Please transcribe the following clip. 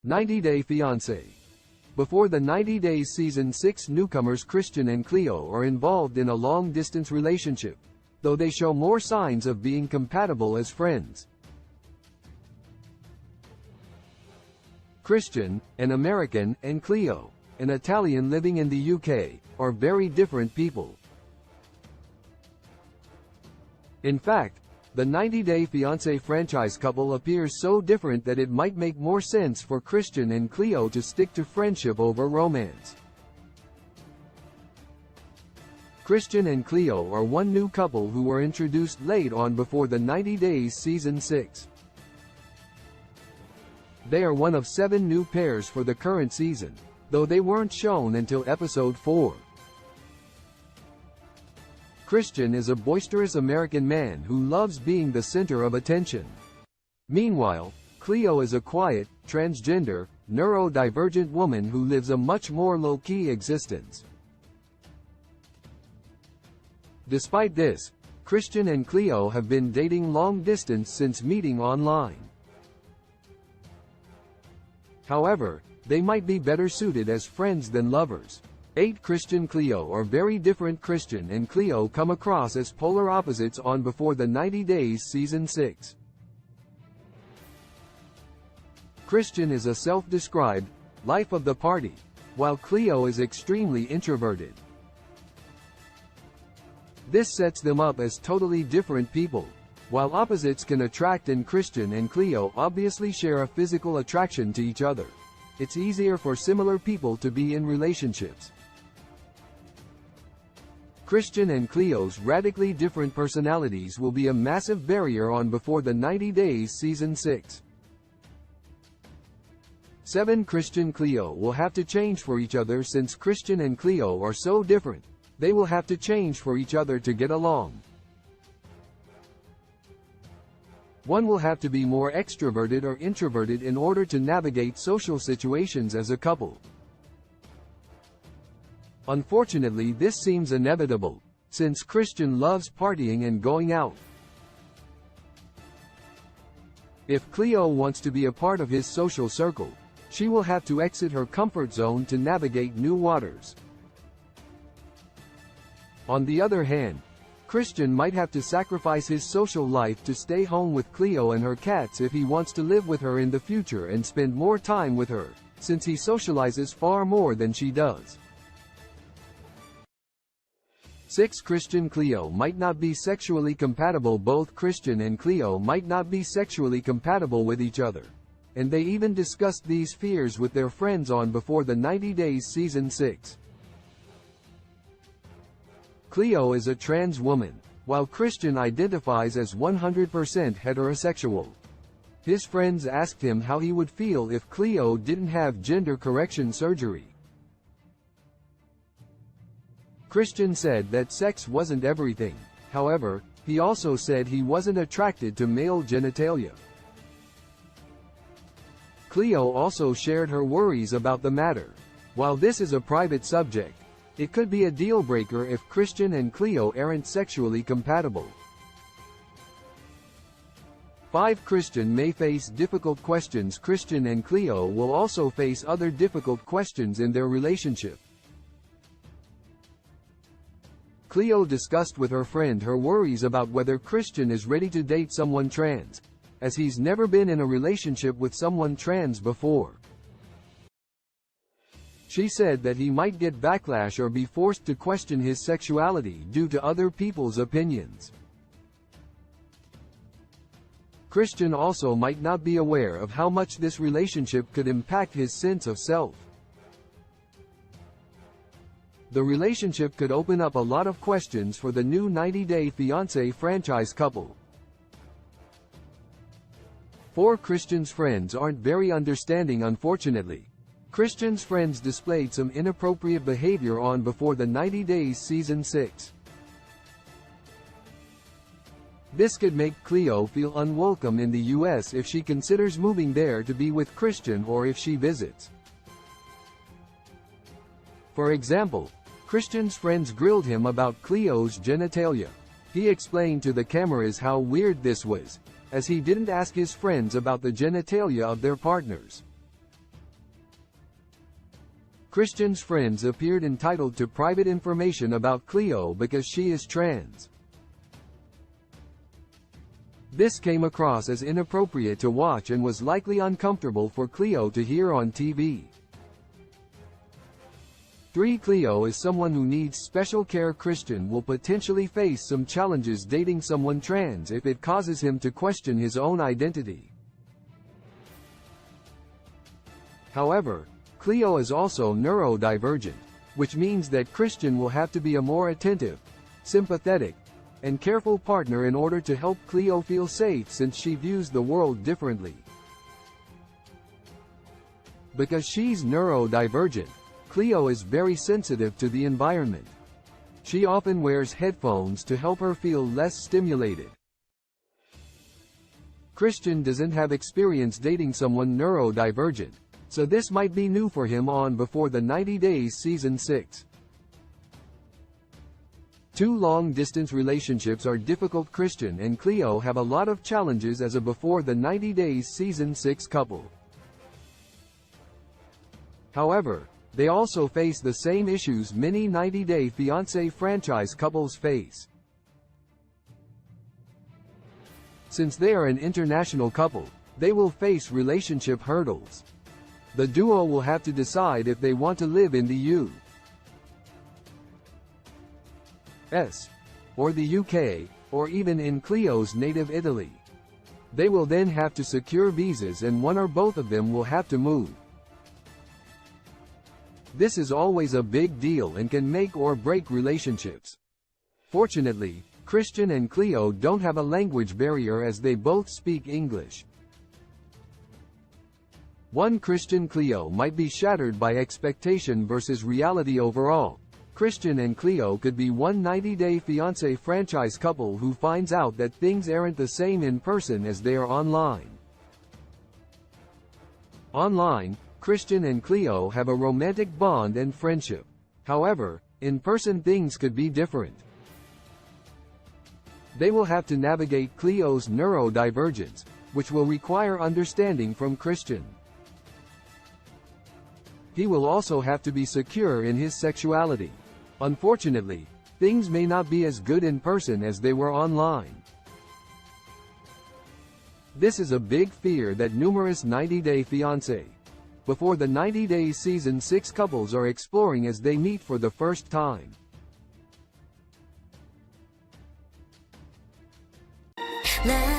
90-Day Fiancé. Before the 90 Days Season 6, newcomers Christian and Cleo are involved in a long-distance relationship, though they show more signs of being compatible as friends. Christian, an American, and Cleo, an Italian living in the UK, are very different people. In fact, the 90-Day Fiancé franchise couple appears so different that it might make more sense for Christian and Cleo to stick to friendship over romance. Christian and Cleo are one new couple who were introduced late on before the 90 Days Season 6. They are one of 7 new pairs for the current season, though they weren't shown until episode 4. Christian is a boisterous American man who loves being the center of attention. Meanwhile, Cleo is a quiet, transgender, neurodivergent woman who lives a much more low-key existence. Despite this, Christian and Cleo have been dating long-distance since meeting online. However, they might be better suited as friends than lovers. 8 Christian Cleo are very different. Christian and Cleo come across as polar opposites on Before the 90 Days Season 6. Christian is a self-described life of the party, while Cleo is extremely introverted. This sets them up as totally different people. While opposites can attract, and Christian and Cleo obviously share a physical attraction to each other, it's easier for similar people to be in relationships. Christian and Cleo's radically different personalities will be a massive barrier on Before the 90 Days Season 6. 7 Christian Cleo will have to change for each other. Since Christian and Cleo are so different, they will have to change for each other to get along. One will have to be more extroverted or introverted in order to navigate social situations as a couple. Unfortunately, this seems inevitable, since Christian loves partying and going out. If Cleo wants to be a part of his social circle, she will have to exit her comfort zone to navigate new waters. On the other hand, Christian might have to sacrifice his social life to stay home with Cleo and her cats if he wants to live with her in the future and spend more time with her, since he socializes far more than she does. 6 Christian Cleo might not be sexually compatible. Both Christian and Cleo might not be sexually compatible with each other, and they even discussed these fears with their friends on Before the 90 Days Season 6. Cleo is a trans woman, while Christian identifies as 100% heterosexual. His friends asked him how he would feel if Cleo didn't have gender correction surgery. Christian said that sex wasn't everything. However, he also said he wasn't attracted to male genitalia. Cleo also shared her worries about the matter. While this is a private subject, it could be a deal-breaker if Christian and Cleo aren't sexually compatible. 5 Christian may face difficult questions. Christian and Cleo will also face other difficult questions in their relationship. Cleo discussed with her friend her worries about whether Christian is ready to date someone trans, as he's never been in a relationship with someone trans before. She said that he might get backlash or be forced to question his sexuality due to other people's opinions. Christian also might not be aware of how much this relationship could impact his sense of self. The relationship could open up a lot of questions for the new 90-Day Fiancé franchise couple. 4 Christian's friends aren't very understanding. Unfortunately, Christian's friends displayed some inappropriate behavior on Before the 90 Days Season 6. This could make Cleo feel unwelcome in the US if she considers moving there to be with Christian, or if she visits. For example, Christian's friends grilled him about Cleo's genitalia. He explained to the cameras how weird this was, as he didn't ask his friends about the genitalia of their partners. Christian's friends appeared entitled to private information about Cleo because she is trans. This came across as inappropriate to watch and was likely uncomfortable for Cleo to hear on TV. 3. Cleo is someone who needs special care. Christian will potentially face some challenges dating someone trans if it causes him to question his own identity. However, Cleo is also neurodivergent, which means that Christian will have to be a more attentive, sympathetic, and careful partner in order to help Cleo feel safe since she views the world differently. Because she's neurodivergent, Cleo is very sensitive to the environment. She often wears headphones to help her feel less stimulated. Christian doesn't have experience dating someone neurodivergent, so this might be new for him on Before the 90 Days Season 6. 2. Long-distance relationships are difficult. Christian and Cleo have a lot of challenges as a Before the 90 Days Season 6 couple. However, they also face the same issues many 90 Day Fiancé franchise couples face. Since they are an international couple, they will face relationship hurdles. The duo will have to decide if they want to live in the U.S. or the UK, or even in Cleo's native Italy. They will then have to secure visas and one or both of them will have to move. This is always a big deal and can make or break relationships. Fortunately, Christian and Cleo don't have a language barrier as they both speak English. 1. Christian Cleo might be shattered by expectation versus reality. Overall, Christian and Cleo could be one 90 Day Fiancé franchise couple who finds out that things aren't the same in person as they are online. Online, Christian and Cleo have a romantic bond and friendship. However, in person things could be different. They will have to navigate Cleo's neurodivergence, which will require understanding from Christian. He will also have to be secure in his sexuality. Unfortunately, things may not be as good in person as they were online. This is a big fear that numerous 90 Day Fiancé Before the 90 Days Season 6 couples are exploring as they meet for the first time. 나